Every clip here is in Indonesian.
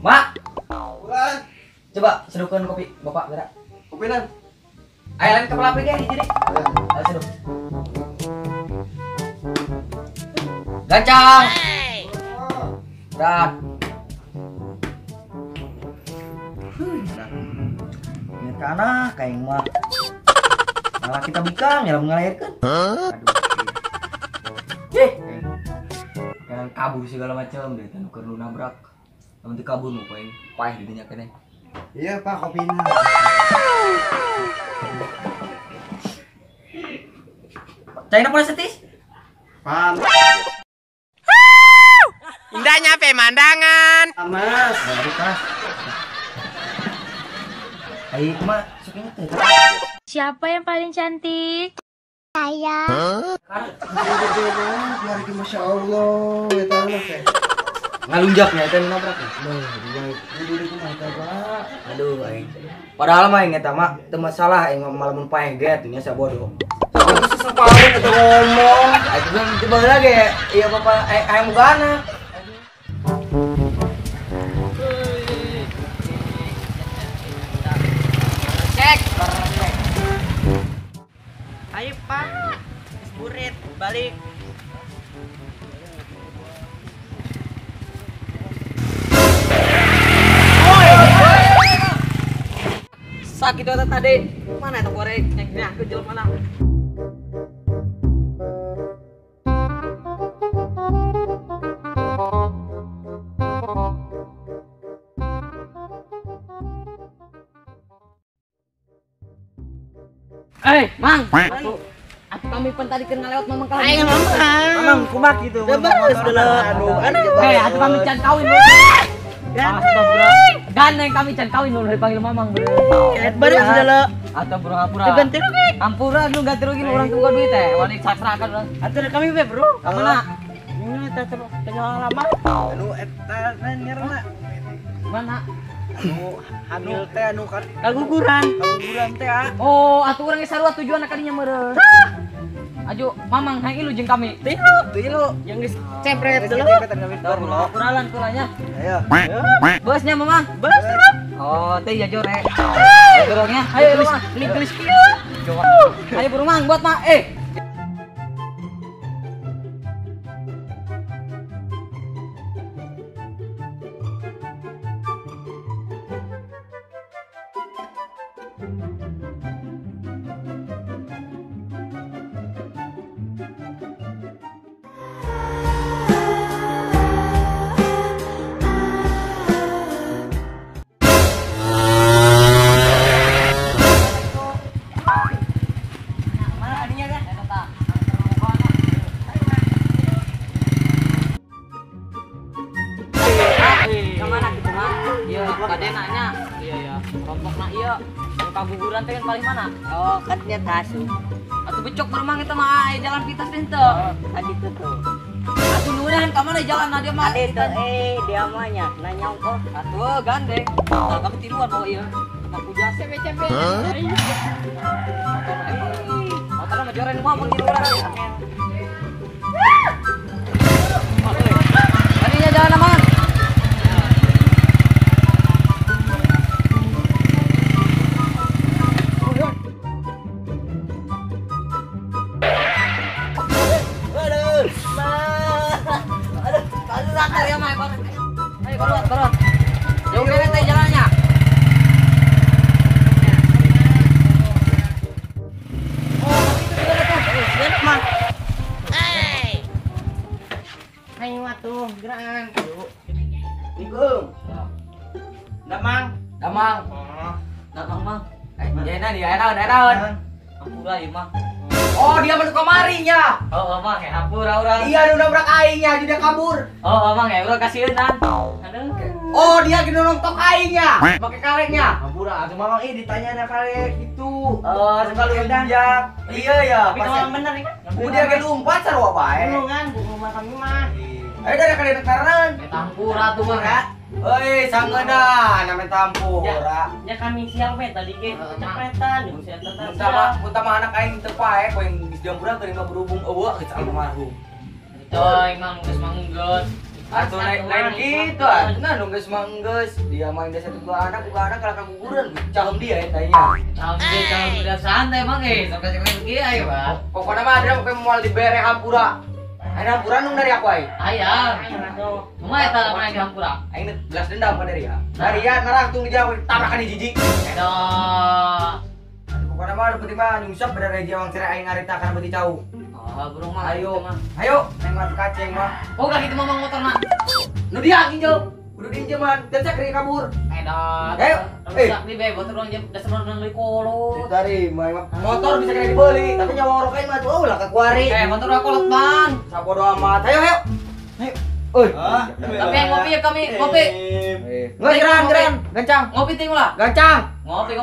Mak, coba seduhkan kopi, bapak gerak. Kopi nan. Ayo lain kepala api kayak jadi. Ayo seduh. Gancang. Dan. Ini tanah kayak mah. Malah kita bikang ya mengalirkan. Aduh. Kan kabur segala macam deh, kan keur nabrak. Nanti kabur mau poin payah di dunia kene. Iya Pak, kopinya. Cairnya pula setis. Pan. Indahnya pemandangan. Mas. Baru pas. Ayo mak, sukanya teh. Siapa yang paling cantik? Saya. Lari Masya Allah, eta mah teh. Ngalunjaknya teh nabrak. Aduh, aing. Padahal mah inget mah teu masalah aing malah mun paeh ge atuh nya sabodoh. Itu sesepaun eta ngomong. Aing bilang tiba lagi iya bapak aing mugana. Cek. Ayo Pak. Burit balik. Sakit otot tadi. Mana itu korek? Ceknya ke jelek mana? Mang. Aku kami pun tadi kenal lewat mamang kali. Ayo mamang. Mamang kumak gitu. Udah bagus udah. Aduh, Aku kami can kawin. Gandeng kami can kawin lu dipanggil mamang bro. Baru sudah lo. Atau pura-pura. Ganti rugi. Ampura lu ganti rugi orang tua duit teh. Wali saksrakan lu. Atur kami be bro. Mana? Ini tanya lama. Anu eta nyerna. Mana? Anu hamil teh anu kan Kaguguran. kaguguran teh ah. Oh, atuh urang sarua tujuan kadinya meureun. Ajo, mamang hayang ilu jeung kami. Tilu Yang geus cepret dulu. Kuralan kulanya. Ayo. Bosnya mamang. Bos. Oh, teh ya jore. Dorongnya. Ayo mamang. Gelis kieu. Coba. Ayo buru mang buat mak. Kemana gitu mah? Iya, kadenanya. Iya ya. Rompokna iya. Kaguguran teh kan paling mana? Oh, kan dia tasu. Atuh becok beremang itu mah jalan pitas teh teu. Adi tuh tuh. Atuh nuhun ka mana jalan na dia mah. Ade tuh dia mah nya nanya kok. Atuh gandeng. Nah, kami tiluan bawa ieu. Mampu jasa cepet-cepet. Motor mah joren mah mun di urang. Tadinya jalan aman. Jauh kene teh jalannya. Ayo atuh gerangan. Assalamualaikum. Damang. Damang. Damang mang. Ya enak dia enak. Ampura ieu mah. Oh, dia masuk kamarinya. Oh, Mang ya, hampura urang. Iya, udah nabrak aingnya, jadi dia kabur. Oh, Mang ya, urang kasihan nan. Aduh. Oh, dia gini nontok aingnya, pakai karetnya. Hampura, aduh mamang ditanya ada karek gitu. Sekali injak. Iya ya, Tapi kalau bener nih kan. Udah ge lumpat sarua bae. Kan, rumah kami mah. Ayo dari kali dekaran. Eta hampura tuh Mang ya. Euy, sangeuna namanya tampura. Ya kami siang pe tadi ke cepretan, usia Muntah mah anak aing teu pae, poe geus jampura teu berhubung eueuh geus almarhum. Coy, Mang geus manggeus. Atuh lain gitu, nah nu geus manggeus. Dia main desa dua anak kalau kaguguran, cahem dia entahnya. Sampai udah santai Mang sampai sekarang kieu ayo, Pak. Pokoknya mah ada poe moal dibere hampura. Ada hampura nung dari aku ai. Ayam. Cuma eta main di hampura. Aing belas dendam ka dari ya. Dari ya narang tung dijauh tabrakan di jijik. Edo. Pokoknya mah beuti mah nyungsep beda reja wang cerai aing ngarita kana beuti cau. Oh, burung mah Ayo, mah. ayo, neng mah kaceng mah. Oh, gak gitu mamang motorna. Nu dia ginjal. Kudu diinjeman, dan cek dari kabur. Edo. Ayo. Rusak di bebot urang jam dasar urang deui kolot. Dari motor bisa kena dibeli, tapi nyawa orang kain mah tuh lah kakuari. Motor aku kolot, Bang. Sabodo amat. Ayo, ayo. Ayo. Oi. Tapi yang ngopi ya kami, ngopi. Nggak geran, gancang. Ngopi ting ulah. Gancang. Ngopi.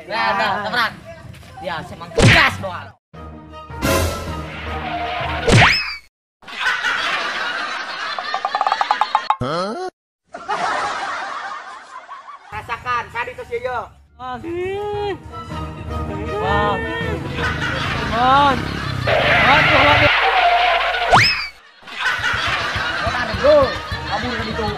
Nah, teman. Ya, semang gas doang. Rasakan, tadi tos yo. Kabur kan itu.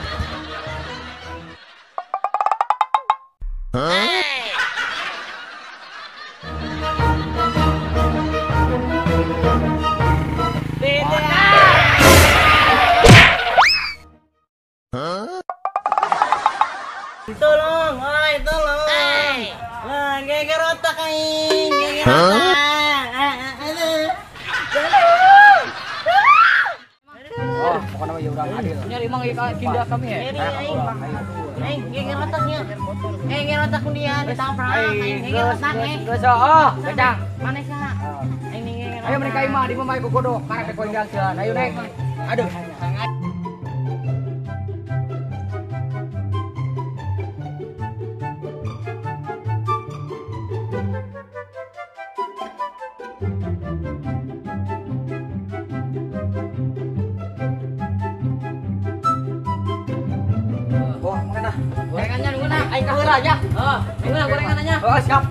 Tolong, tolong. Nah, geger otak aing, geger otak. Oh, pokoknya mah ya urang adil. Nyari mang kinda kami ya. Aing geger otaknya. Geger otak dia ditabrak. Aing geger otak Geus oh, gancang. Mana sih, Nak? Aing geger. Ayo mereka imah di mah ku godok, karek koe gangkeun. Ayo nek. Aduh. Wah, mana? Gorengannya nunggu nak. Aing kaheula aja. Heeh, nunggu nak gorengannya. Oh, siap.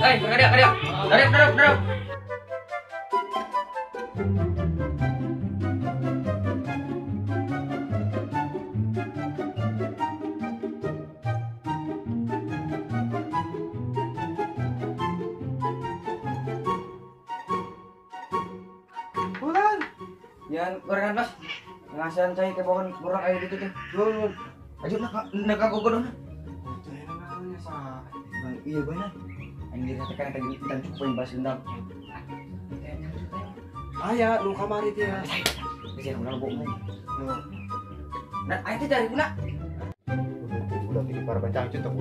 Hei, berkadia. Darip. Bulan. Yan gorengan Mas. Ngasihan cai ke bawah kurang air gitu teh. Nun. Ayo nak aku godong. Iya benar. Anjir tekan tadi kita cukup balas dendam. Aya lu kamari teh. Bisa ulah bokmu. Nah, ayo teh dari guna. Udah pilih para bacang cutok.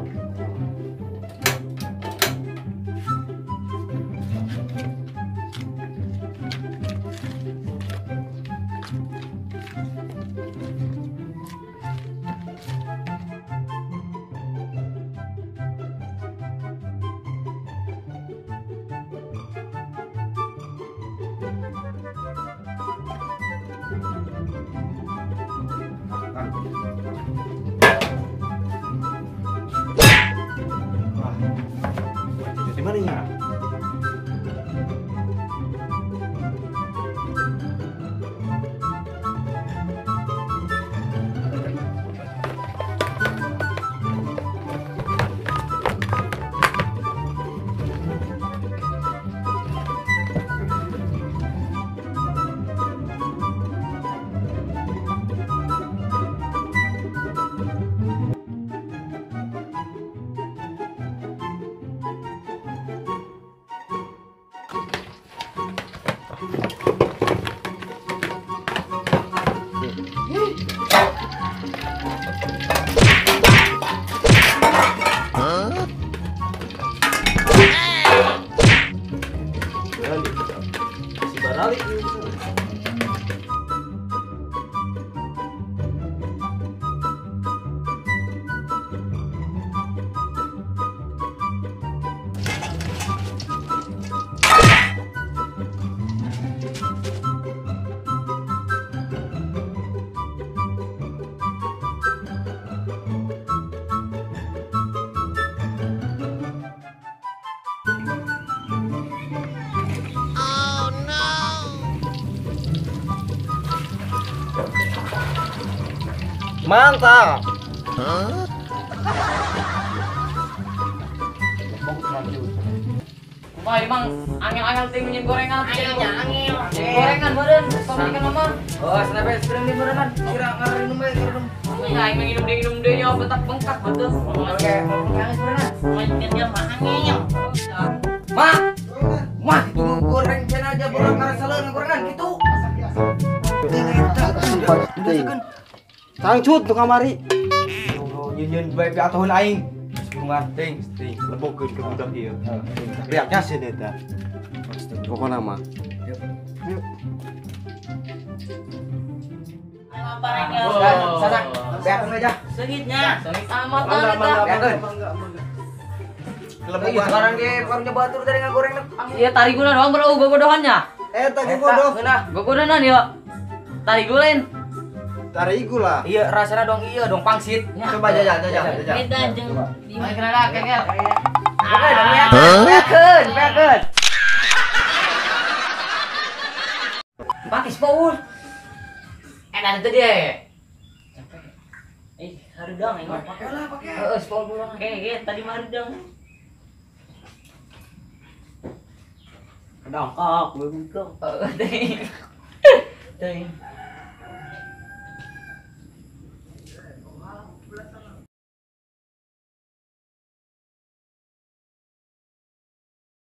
Di mana ya? Mantap. Wah, emang angel-angel ting nyen gorengan. Angin. Gorengan badan, pemilikan mama. Oh, sampai sering di berenang. Kira ngarin numbe kira Ya, yang minum deh nya betak bengkak betul. Oke, yang berenang. Makin dia mah angin. Mak, mah itu goreng cina aja borang karena salah gorengan gitu. Tangcut tuh kamari. Nyun bae atuhun aing. Bungan ting. Lebokeun ke budak ieu. Riaknya sih eta. Pokona mah. Sasak, beakeun aja. Segitnya. Sengit amat Mangga, lah mangga, eta. Lagi sekarang ge barunya batur dari ngagoreng. Iya, tari gula doang bro, gogodohannya. Eta ge bodoh. Gogodohan ya. Tari gulain. Tarigu lah. Iya, rasana dong iya dong pangsit. Coba jajal. Beda jeung di Main kenapa kengel? Oke, dong beakeun. Pakis Paul. Enak itu dia. harudang ini. Pakai lah, pakai. Heeh, sepuluh pulang. Kayak tadi mah harudang. Dongkok, gue buka. Teuing.